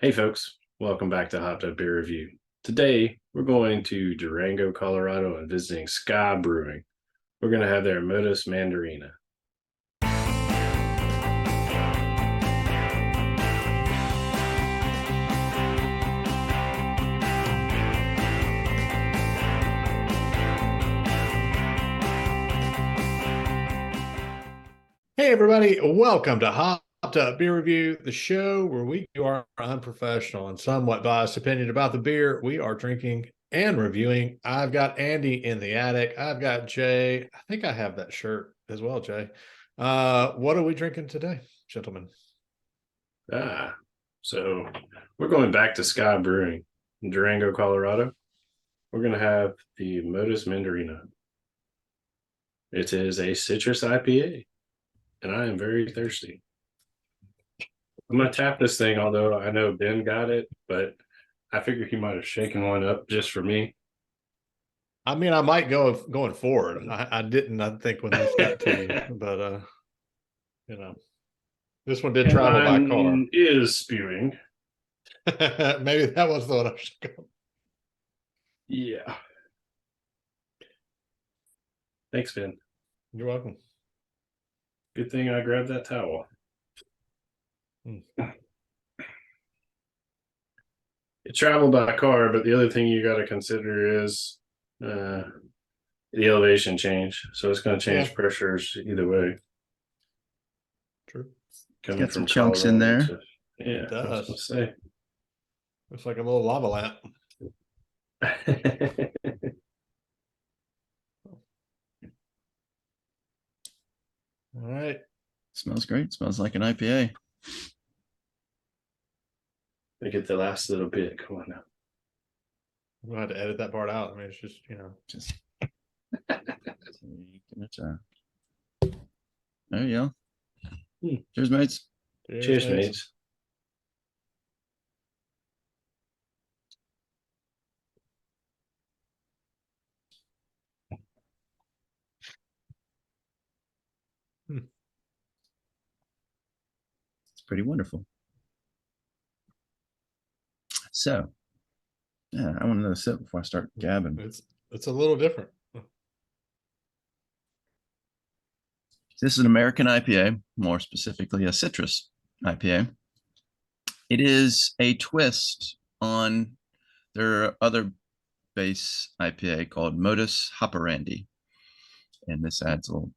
Hey folks, welcome back to Hot Beer Review. Today we're going to Durango, Colorado and visiting Ska Brewing. We're going to have their Modus Mandarina. Hey everybody, welcome to Hot Beer Review, the show where we do our unprofessional and somewhat biased opinion about the beer we are drinking and reviewing. I've got Andy in the attic. I've got Jay. I think I have that shirt as well, Jay. What are we drinking today, gentlemen? So we're going back to Ska Brewing in Durango, Colorado. We're going to have the Modus Mandarina. It is a citrus IPA, and I am very thirsty. I'm going to tap this thing, although I know Ben got it, but I figure he might have shaken one up just for me. I mean, I might go going forward. I didn't, I think, when this got to you, but this one did travel by car. Is spewing. Maybe that was the one I should go. Yeah. Thanks, Ben. You're welcome. Good thing I grabbed that towel. It traveled by car, but the other thing you got to consider is the elevation change. So it's going to change pressures either way. True. It's got some chunks in there. Yeah, it does. I was going to say. Looks like a little lava lamp. All right. Smells great. Smells like an IPA. I get the last little bit. Come on now. I'm gonna have to edit that part out. I mean, it's just just there you go. Cheers, mates. Cheers, mates. It's pretty wonderful. So, yeah, I want another sip before I start gabbing. It's a little different. This is an American IPA, more specifically a citrus IPA. It is a twist on their other base IPA called Modus HUBR, and this adds a little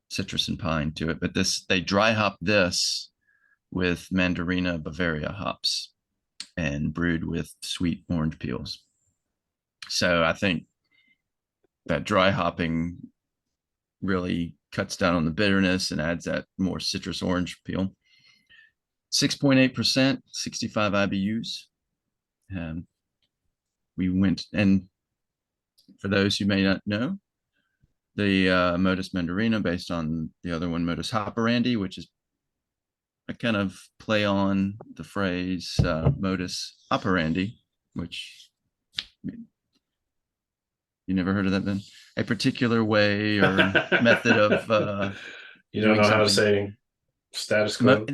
citrus and pine to it. But they dry hop this with Mandarina Bavaria hops and brewed with sweet orange peels. So I think that dry hopping really cuts down on the bitterness and adds that more citrus orange peel. 6.8%, 65 IBUs. And we went, and for those who may not know, the Modus Mandarina, based on the other one, Modus HUBR, which is a kind of play on the phrase modus operandi, which you never heard of that, Ben? A particular way or method of you don't know how to say status quo.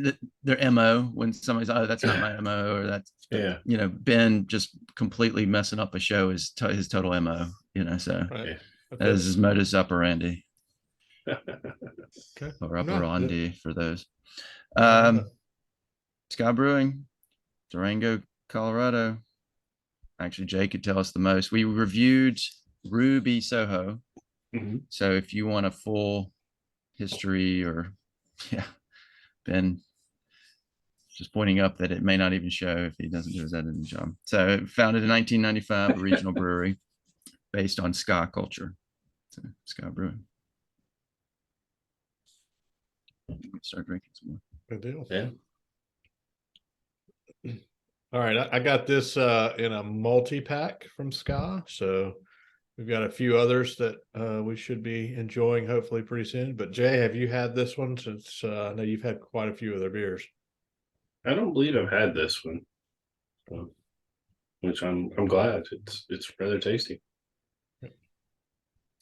Their MO, when somebody's, oh, that's not my MO, or that's Ben just completely messing up a show is his total MO, so right. That is his modus operandi. Okay. Or operandi for those. Ska Brewing, Durango, Colorado. Actually, Jay could tell us the most. We reviewed Ruby Soho. So if you want a full history, or Ben just pointing up that it may not even show if he doesn't do his editing job. So founded in 1995, a regional brewery based on ska culture. So Ska Brewing. Start drinking some more. Good deal. Yeah. All right, I got this in a multi-pack from Ska, so we've got a few others that we should be enjoying hopefully pretty soon. But Jay, have you had this one? Since I know you've had quite a few of their beers. I don't believe I've had this one, which I'm glad. It's rather tasty.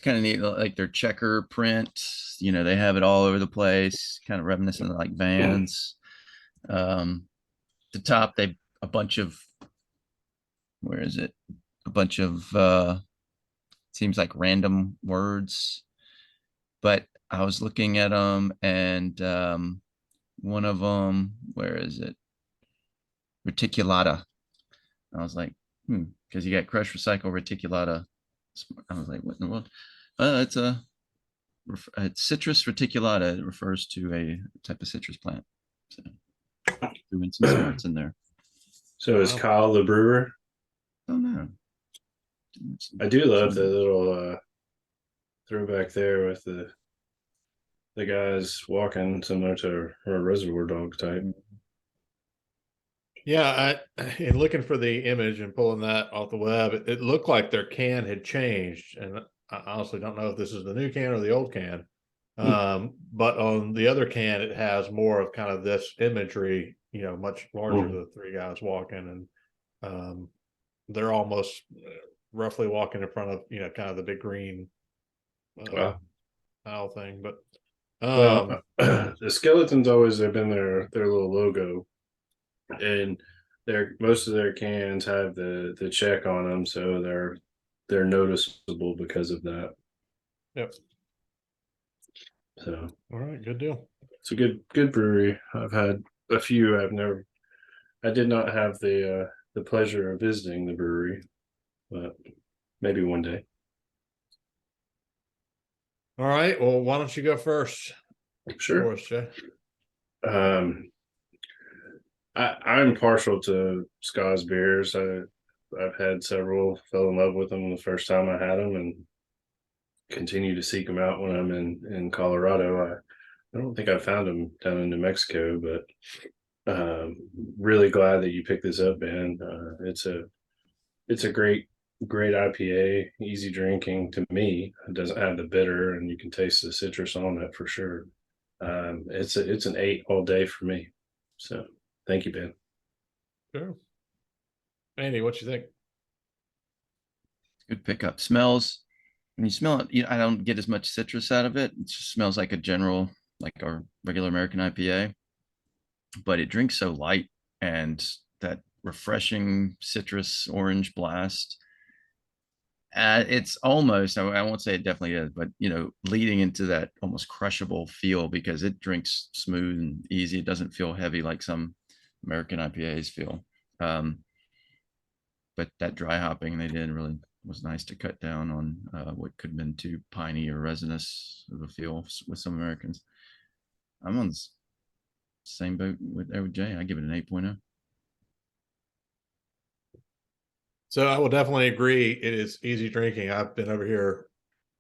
Kind of neat, like their checker print. They have it all over the place, kind of reminiscent of like Vans. The top, they a bunch of, where is it? A bunch of seems like random words, but I was looking at them, and one of them, where is it? Reticulata. I was like, because you got crush, recycle, reticulata. I was like, what in the world? It's citrus reticulata. It refers to a type of citrus plant. So doing some smarts in there. So is Kyle the brewer? Oh no. I do love the little throwback there with the guys walking similar to a reservoir dog type. Yeah, in looking for the image and pulling that off the web, it looked like their can had changed, and I honestly don't know if this is the new can or the old can. But on the other can, it has more of kind of this imagery, much larger. The three guys walking, and they're almost roughly walking in front of kind of the big green owl thing. But well, the skeletons always have been their little logo, and most of their cans have the check on them, so they're noticeable because of that. Yep. So all right, good deal. It's a good brewery. I've had a few. I did not have the pleasure of visiting the brewery, but maybe one day. All right. Well, why don't you go first? Sure. For us, Jay. I'm partial to Ska's beers. I've had several, fell in love with them the first time I had them, and continue to seek them out when I'm in Colorado. I don't think I found them down in New Mexico, but really glad that you picked this up, Ben. It's a great IPA, easy drinking to me. It doesn't have the bitter, and you can taste the citrus on it for sure. It's an 8 all day for me. So thank you, Ben. Sure. Andy, what you think? Good pickup. Smells, when you smell it, I don't get as much citrus out of it. It just smells like like our regular American IPA, but it drinks so light, and that refreshing citrus orange blast. It's almost, I won't say it definitely is, but leading into that almost crushable feel, because it drinks smooth and easy. It doesn't feel heavy like some American IPAs feel. But that dry hopping they did really was nice to cut down on what could have been too piney or resinous of a feel with some Americans. I'm on the same boat with Jay. I give it an 8.0. So I will definitely agree. It is easy drinking. I've been over here,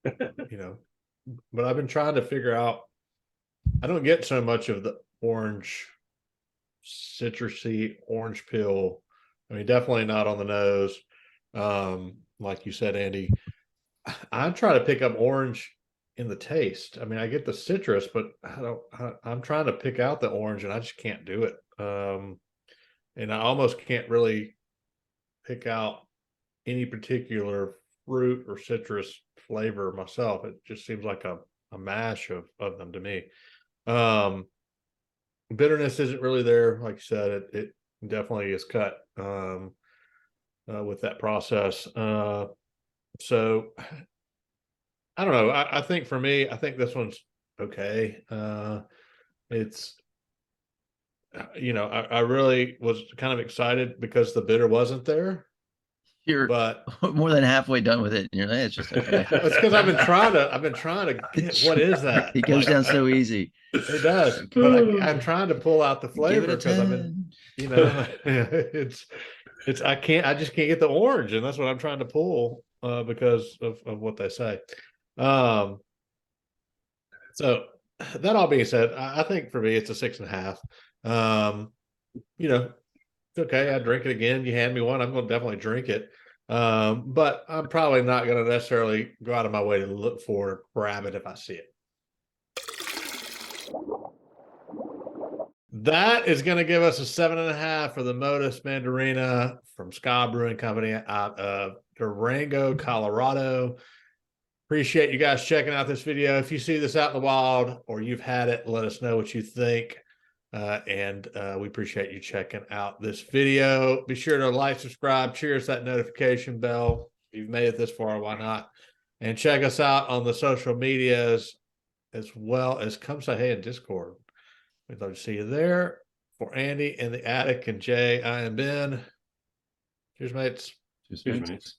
but I've been trying to figure out. I don't get so much of the orange, citrusy orange peel. I mean, definitely not on the nose. Like you said, Andy, I'm trying to pick up orange in the taste. I mean, I get the citrus, but I'm trying to pick out the orange, and I just can't do it. And I almost can't really pick out any particular fruit or citrus flavor myself. It just seems like a mash of them to me. Bitterness isn't really there. Like you said, it definitely is cut with that process. So I don't know. I think for me, I think this one's okay. It's, I really was kind of excited because the bitter wasn't there. You're but more than halfway done with it, and you're like, it's just okay. It's because I've been trying to get what is that? It goes down so easy. It does, but I'm trying to pull out the flavor because I've been, it's I just can't get the orange, and that's what I'm trying to pull because of what they say. So that all being said, I think for me it's a 6.5. It's okay. I drink it again. You hand me one, I'm going to definitely drink it. But I'm probably not going to necessarily go out of my way to look for it, grab it if I see it. That is going to give us a 7.5 for the Modus Mandarina from Ska Brewing Company out of Durango, Colorado. Appreciate you guys checking out this video. If you see this out in the wild or you've had it, let us know what you think. And we appreciate you checking out this video. Be sure to like, subscribe, cheers that notification bell. If you've made it this far, why not? And check us out on the social medias as well as come say hey in Discord. We'd love to see you there. For Andy in the attic and Jay, I am Ben. Cheers, mates. Cheers, Cheers, mates. mates.